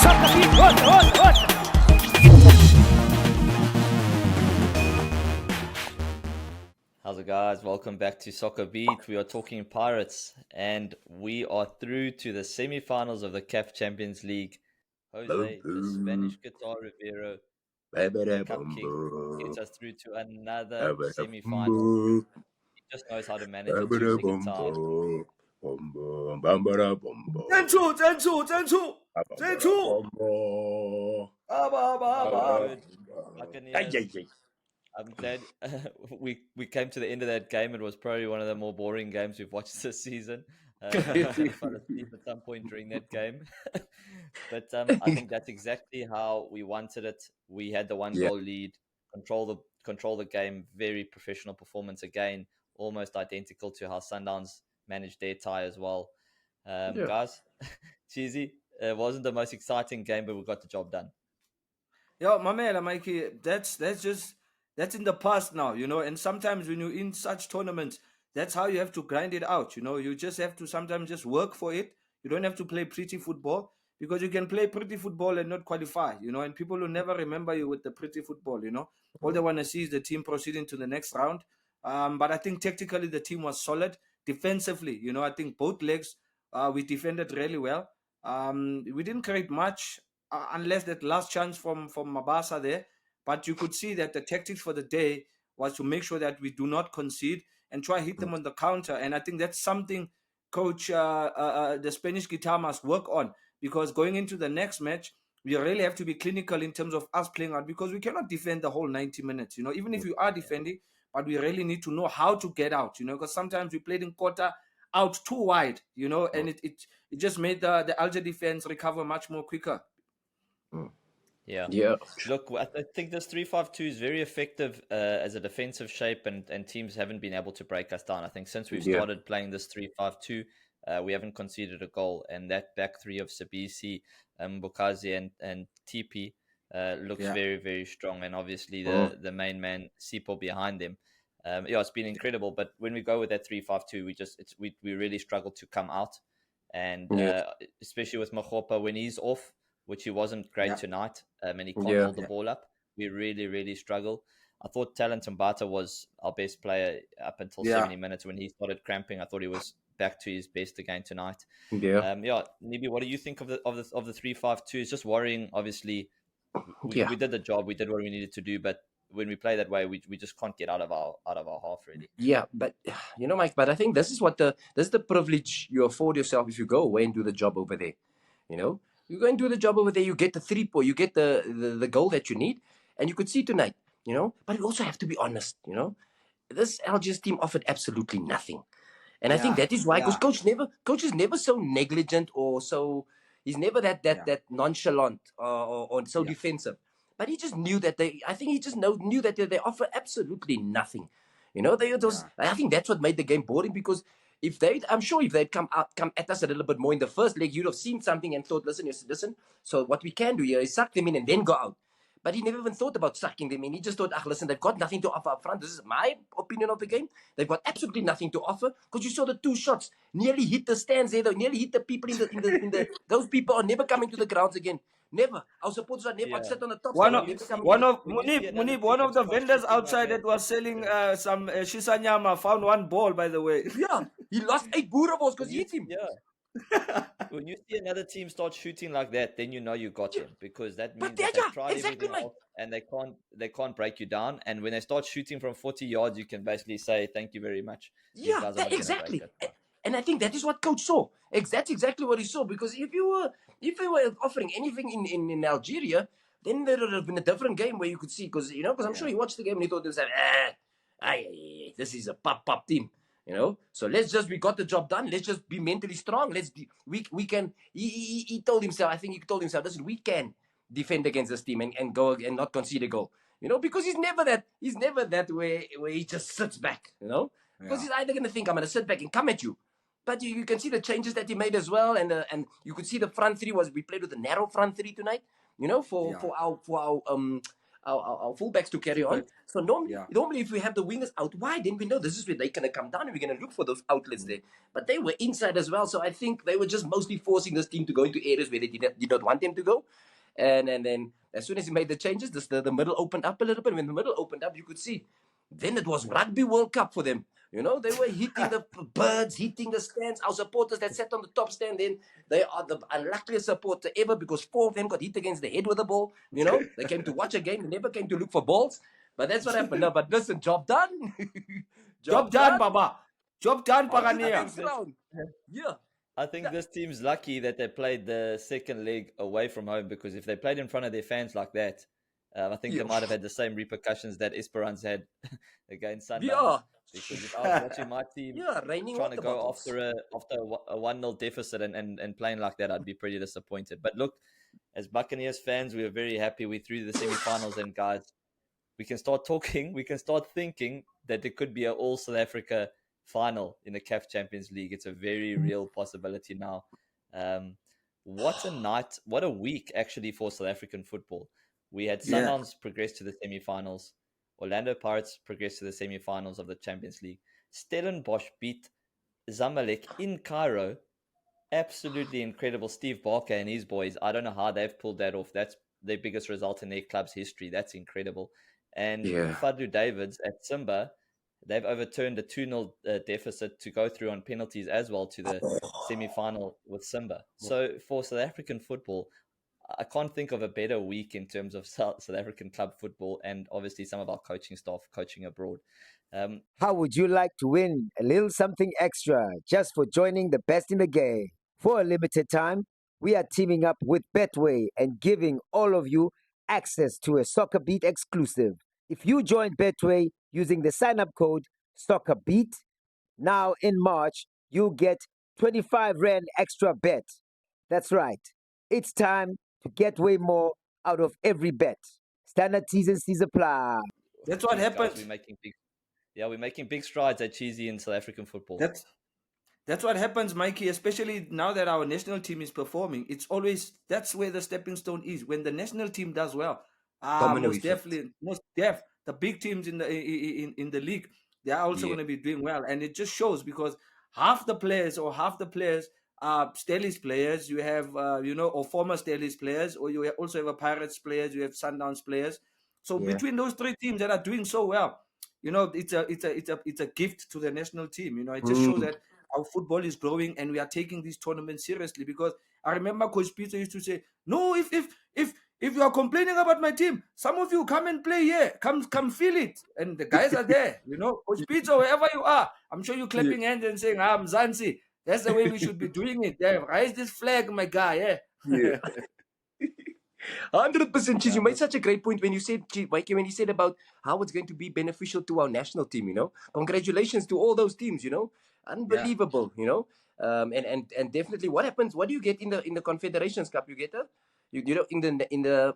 SoccerBeat, what? How's it, guys? Welcome back to SoccerBeat. We are talking Pirates, and we are through to the semi-finals of the CAF Champions League. Jose, the Spanish guitar Riveiro, the cupcake, gets us through to another semi-final. He just knows how to manage a two-legged guitar. Good. Buccaneers. I'm glad we came to the end of that game. It was probably one of the more boring games we've watched this season. I fell asleep at some point during that game. But I think that's exactly how we wanted it. We had the one-goal lead, control the game, very professional performance again, almost identical to how Sundowns managed their tie as well. Guys, Cheesy, it wasn't the most exciting game, but we got the job done. Yeah, my man, Mikey, that's in the past now, and sometimes when you're in such tournaments, that's how you have to grind it out. You just have to sometimes just work for it. You don't have to play pretty football, because you can play pretty football and not qualify, and people will never remember you with the pretty football. All they want to see is the team proceeding to the next round. But I think tactically the team was solid. Defensively, I think both legs we defended really well. We didn't create much, unless that last chance from Mabasa there. But you could see that the tactics for the day was to make sure that we do not concede and try hit them on the counter. And I think that's something Coach the Spanish guitar must work on, because going into the next match, we really have to be clinical in terms of us playing out, because we cannot defend the whole 90 minutes, even if you are defending, but we really need to know how to get out, because sometimes we played in quarter out too wide, and it just made the Alger defense recover much more quicker. Yeah. Look, I think this 3-5-2 is very effective as a defensive shape, and teams haven't been able to break us down. I think since we've started playing this 3-5-2, we haven't conceded a goal, and that back three of Sabisi, Bukazi, and TP looks very, very strong. And obviously the main man Sipo behind them. It's been incredible. But when we go with that 3-5-2, we really struggle to come out, and especially with Mahopa when he's off, which he wasn't great tonight, and he can't hold the ball up. We really, really struggle. I thought Thalente Mbatha was our best player up until 70 minutes. When he started cramping, I thought he was back to his best again tonight. Maybe what do you think of the 3-5-2? It's just worrying. Obviously, we did the job. We did what we needed to do, but when we play that way, we just can't get out of our half really. Yeah, but Mike. But I think this is the privilege you afford yourself if you go away and do the job over there. You go and do the job over there, you get the 3 points, you get the goal that you need, and you could see tonight, But you also have to be honest, This Alger's team offered absolutely nothing. And I think that is why, because coach is never so negligent, or so, he's never that nonchalant or so defensive. But he just knew that knew that they offer absolutely nothing. I think that's what made the game boring, because I'm sure if they'd come at us a little bit more in the first leg, you'd have seen something and thought, listen. So what we can do here is suck them in and then go out. But he never even thought about sucking them in. He just thought, listen, they've got nothing to offer up front. This is my opinion of the game. They've got absolutely nothing to offer, because you saw the 2 shots nearly hit the stands there. They nearly hit the people in the those people are never coming to the grounds again. Never. Our supporters are never sit on the top. One of the vendors outside that was selling some shisanyama found 1 ball, by the way. Yeah, he lost 8 boerewors because he hit him. Yeah. When you see another team start shooting like that, then you know you got him, because that means that they've tried everything else and they can't break you down. And when they start shooting from 40 yards, you can basically say thank you very much. Exactly. And I think that is what coach saw. That's exactly what he saw. Because if you were offering anything in Algeria, then there would have been a different game where you could see, because I'm sure he watched the game and he thought to himself, this is a pop team. So we got the job done. Let's just be mentally strong. We can. He told himself. I think he told himself, listen, we can defend against this team and go and not concede a goal. Because he's never that way where he just sits back. Because he's either going to think I'm going to sit back and come at you. But you can see the changes that he made as well, and you could see the front three we played with a narrow front three tonight. For our our fullbacks to carry on. So normally if we have the wingers out wide, then we know this is where they're going to come down and we're going to look for those outlets there. But they were inside as well. So I think they were just mostly forcing this team to go into areas where they did not want them to go. And then as soon as he made the changes, the middle opened up a little bit. When the middle opened up, you could see. Then it was Rugby World Cup for them. You know, they were hitting the birds, hitting the stands. Our supporters that sat on the top stand, then they are the unluckiest supporter ever because 4 of them got hit against the head with the ball. You know, they came to watch a game. They never came to look for balls. But that's what happened. No, but listen, job done. Job done, Baba. Job done, Pagania. Yeah. I think this team's lucky that they played the second leg away from home, because if they played in front of their fans like that, I think they might have had the same repercussions that Esperance had against Sundowns. Yeah. Because if I was watching my team trying to go after a 1-0 deficit and playing like that, I'd be pretty disappointed. But look, as Buccaneers fans, we were very happy we threw the semi-finals, and guys, we can start talking, we can start thinking that there could be an all South Africa final in the CAF Champions League. It's a very real possibility now. What a night, what a week actually for South African football. We had Sundowns progress to the semi-finals. Orlando Pirates progressed to the semi-finals of the Champions League. Stellenbosch beat Zamalek in Cairo. Absolutely incredible. Steve Barker and his boys, I don't know how they've pulled that off. That's their biggest result in their club's history. That's incredible. And Fadlu Davids at Simba, they've overturned a 2-0 deficit to go through on penalties as well to the semi-final with Simba. So for South African football, I can't think of a better week in terms of South African club football, and obviously some of our coaching staff coaching abroad. How would you like to win a little something extra just for joining the best in the game? For a limited time, we are teaming up with Betway and giving all of you access to a SoccerBeat exclusive. If you join Betway using the sign-up code SoccerBeat, now in March, you'll get 25 Rand extra bet. That's right. It's time to get way more out of every bet. Standard T's and C's apply. That's what happens. We're making big strides at Cheesy in South African football. That's what happens, Mikey, especially now that our national team is performing. It's always, that's where the stepping stone is. When the national team does well, the big teams in the league, they are also going to be doing well. And it just shows because half the players are Stellies players. You have, or former Stellies players, or you also have a Pirates players, you have Sundowns players. So between those three teams that are doing so well, it's a gift to the national team. It just shows that our football is growing and we are taking these tournaments seriously. Because I remember Coach Peter used to say, "No, if you are complaining about my team, some of you come and play here. Come feel it." And the guys are there. Coach Peter, wherever you are, I'm sure you're clapping hands and saying, "I'm Zanzi." That's the way we should be doing it. Yeah, raise this flag, my guy. Yeah. 100%, Cheese. You made such a great point when you said, Mikey, when you said about how it's going to be beneficial to our national team. Congratulations to all those teams. Unbelievable. And definitely, what happens? What do you get in the Confederations Cup? You get in the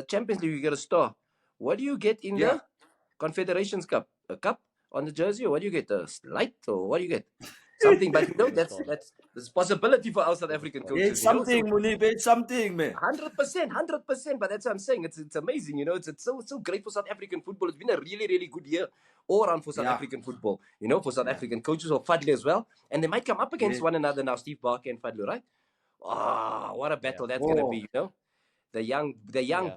Champions League, you get a star. What do you get in the Confederations Cup? A cup on the jersey, or what do you get? A light, or what do you get? Something, but that's possibility for our South African coaches. It's something, Moeneeb. It's something, man. 100%. But that's what I'm saying. It's amazing. It's so great for South African football. It's been a really, really good year all around for South African football. For South African coaches, or Fadlu as well, and they might come up against one another now. Steve Barker and Fadlu, right? What a battle that's gonna be. The young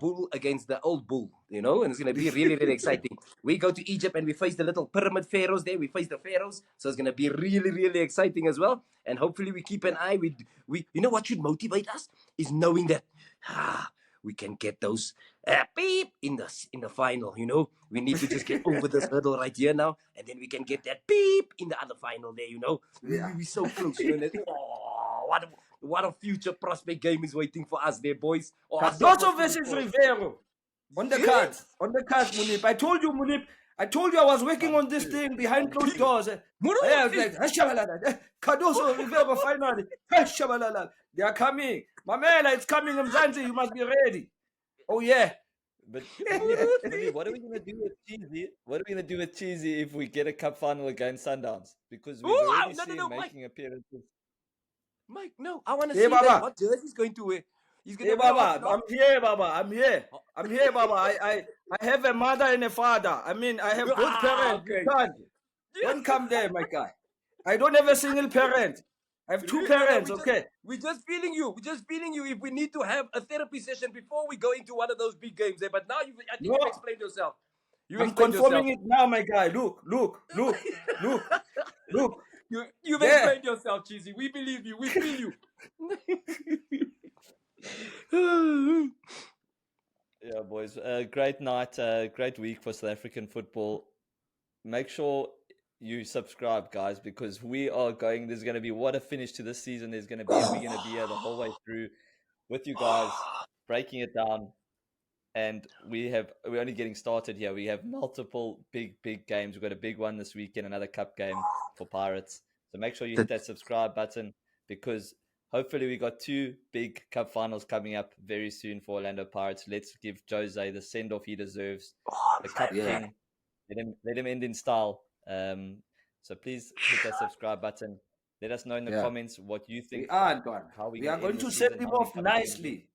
bull against the old bull, and it's going to be really, really exciting. We go to Egypt and we face the little pyramid pharaohs there. We face the pharaohs. So it's going to be really, really exciting as well. And hopefully we keep an eye. We what should motivate us is knowing that we can get those beep in the final. We need to just get over this hurdle right here now. And then we can get that beep in the other final there, We're so close. What a future prospect game is waiting for us there, boys. Cardoso versus Riveiro. On the cards, Moeneeb. I told you, Moeneeb. I told you I was working on this thing behind closed doors. Cardoso, Riveiro, finally. They are coming. Mamela, it's coming. Mzansi, you must be ready. Oh, yeah. But what are we going to do with Cheesy? What are we going to do with Cheesy if we get a cup final against Sundowns? Because we've already seen him making appearances. Mike, no, I want to see what jersey he's going to wear. He's going to Baba, I'm here, Baba. I'm here. I'm here, Baba. I have a mother and a father. I mean, I have both parents. Okay. Don't come there, my guy. I don't have a single parent. I have two parents, okay? We're just feeling you. We're just feeling you if we need to have a therapy session before we go into one of those big games there. But now I think you've explained yourself. I'm confirming it now, my guy. Look. You've explained yourself, Cheesy. We believe you. We feel you. Yeah, boys. Great night. Great week for South African football. Make sure you subscribe, guys, because we are going. There's going to be what a finish to this season. There's going to be. We're going to be here the whole way through with you guys, breaking it down. And we're only getting started here. We have multiple big games. We've got a big one this weekend, another cup game for Pirates. So make sure you hit that subscribe button, because hopefully we got 2 big cup finals coming up very soon for Orlando Pirates. Let's give Jose the send-off he deserves. The cup king. Let him end in style. So please hit that subscribe button. Let us know in the comments what you think. We are going to send him off nicely.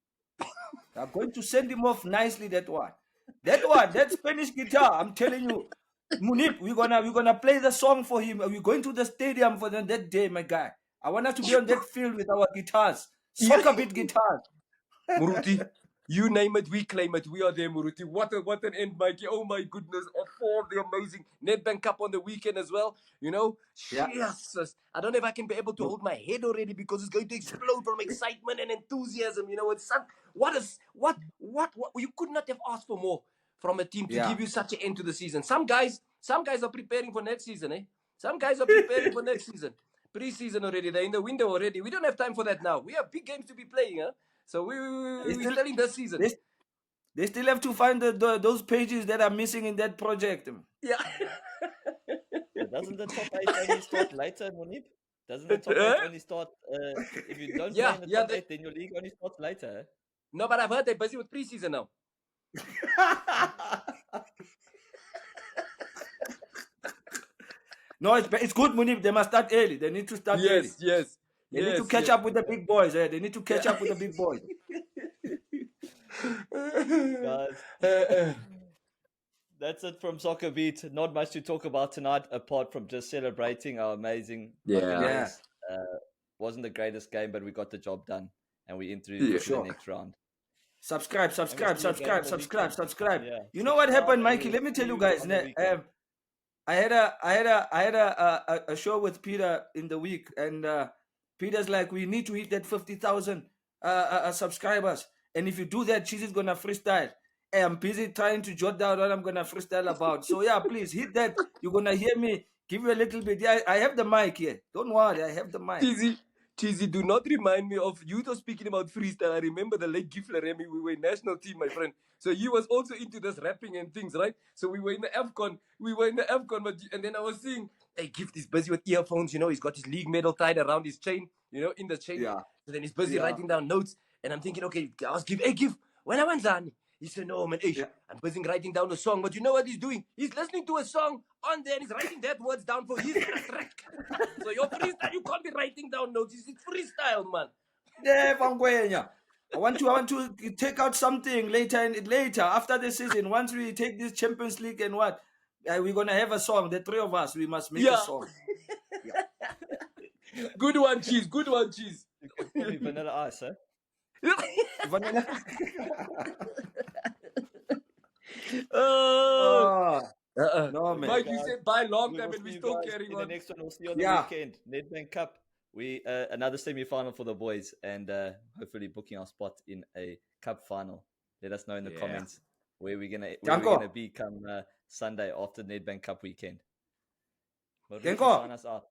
We are going to send him off nicely. That Spanish guitar. I'm telling you, Moeneeb, we're gonna play the song for him. We're going to the stadium for them that day, my guy. I want us to be on that field with our guitars, SoccerBeat guitars. Muruti, you name it, we claim it. We are there, Muruti. What an end, Mikey. Oh my goodness. For the amazing Nedbank Cup on the weekend as well. You know? Yes. I don't know if I can be able to hold my head already, because it's going to explode from excitement and enthusiasm. You know, it's what you could not have asked for more from a team to give you such an end to the season. Some guys are preparing for next season, eh? Some guys are preparing for next season. Pre-season already. They're in the window already. We don't have time for that now. We have big games to be playing, huh? So we're still in this season. They still have to find those pages that are missing in that project. Yeah. Doesn't the top 8 only start later, Moeneeb? Doesn't the top 8 only start if you don't play in the top 8, then your league only starts later? No, but I've heard they're busy with pre-season now. No, it's good, Moeneeb. They must start early. They need to start early. Yes. They need to catch up with the big boys. They need to catch up with the big boys. Guys, that's it from SoccerBeat. Not much to talk about tonight, apart from just celebrating our amazing games. Wasn't the greatest game, but we got the job done, and we entered the next round. Subscribe. Yeah. You know what happened, Mikey? Let me tell you guys. I had a show with Peter in the week, and Peter's like, we need to hit that 50,000 subscribers, and if you do that, Cheezy's gonna freestyle. Hey, I'm busy trying to jot down what I'm gonna freestyle about. So yeah, please hit that. You're gonna hear me give you a little bit. Yeah, I have the mic here. Don't worry, I have the mic. Cheesy, do not remind me of you. Was speaking about freestyle. I remember the late Gifler Remy. We were national team, my friend. So he was also into this rapping and things, right? So we were in the AFCON. And then I was seeing, hey, Gift is busy with earphones. You know, he's got his league medal tied around his chain. You know, in the chain. Yeah. So then he's busy writing down notes. And I'm thinking, okay, I was Gift. Hey, Gift, when I went on. He said, no, man, I'm busy writing down a song. But you know what he's doing? He's listening to a song on there and he's writing that words down for his track. So your freestyle, you can't be writing down notes. It's freestyle, man. Yeah, I want to take out something later after the season. Once we take this Champions League and what, we're going to have a song. The 3 of us, we must make a song. Good one, Cheese. Good one, Cheese. Vanilla Ice, eh? Vanilla. No, man. Mike, you said by long time and we're still carrying on. The next one we'll see on the weekend. Nedbank Cup. We another semi-final for the boys, and hopefully booking our spot in a cup final. Let us know in the comments where we're gonna be come Sunday after Nedbank Cup weekend. Sign us out.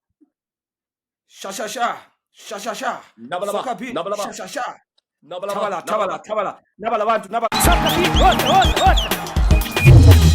Sha. SoccerBeat. Sha. Tabala. SoccerBeat. What?